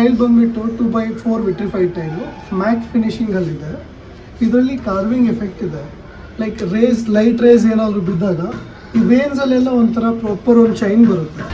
Tail ಬಂದುಬಿಟ್ಟು 2x4 vitrified tile matte ಫಿನಿಷಿಂಗಲ್ಲಿದೆ. ಇದರಲ್ಲಿ ಕಾರ್ವಿಂಗ್ ಎಫೆಕ್ಟ್ ಇದೆ. ಲೈಕ್ ಲೈಟ್ ರೇಸ್ ಏನಾದರೂ ಬಿದ್ದಾಗ ಈ ವೇನ್ಸಲ್ಲೆಲ್ಲ ಒಂಥರ ಪ್ರಾಪರ್ ಒಂದು ಶೈನ್ ಬರುತ್ತೆ.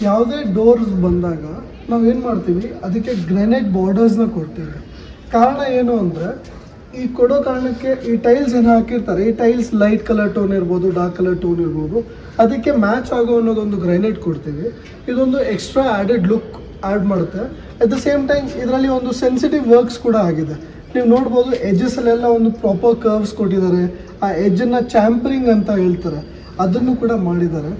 ಯಾವುದೇ ಡೋರ್ಸ್ ಬಂದಾಗ ನಾವೇನು ಮಾಡ್ತೀವಿ, ಅದಕ್ಕೆ ಗ್ರಾನೈಟ್ ಬಾರ್ಡರ್ಸ್ನ ಕೊಡ್ತೀವಿ. ಕಾರಣ ಏನು ಅಂದರೆ, ಈ ಕೊಡೋ ಕಾರಣಕ್ಕೆ ಈ ಟೈಲ್ಸ್ ಏನು ಹಾಕಿರ್ತಾರೆ, ಈ ಟೈಲ್ಸ್ ಲೈಟ್ ಕಲರ್ ಟೋನ್ ಇರ್ಬೋದು, ಡಾರ್ಕ್ ಕಲರ್ ಟೋನ್ ಇರ್ಬೋದು, ಅದಕ್ಕೆ ಮ್ಯಾಚ್ ಆಗೋ ಅನ್ನೋದೊಂದು ಗ್ರಾನೈಟ್ ಕೊಡ್ತೀವಿ. ಇದೊಂದು ಎಕ್ಸ್ಟ್ರಾ ಆ್ಯಡೆಡ್ ಲುಕ್ ಆ್ಯಡ್ ಮಾಡುತ್ತೆ. ಅಟ್ ದ ಸೇಮ್ ಟೈಮ್ ಇದರಲ್ಲಿ ಒಂದು ಸೆನ್ಸಿಟಿವ್ ವರ್ಕ್ಸ್ ಕೂಡ ಆಗಿದೆ. ನೀವು ನೋಡ್ಬೋದು, ಎಡ್ಜಸ್ಸಲ್ಲೆಲ್ಲ ಒಂದು ಪ್ರಾಪರ್ ಕರ್ವ್ಸ್ ಕೊಟ್ಟಿದ್ದಾರೆ. ಆ ಎಡ್ಜನ್ನು ಚಾಂಪರಿಂಗ್ ಅಂತ ಹೇಳ್ತಾರೆ, ಅದನ್ನು ಕೂಡ ಮಾಡಿದ್ದಾರೆ.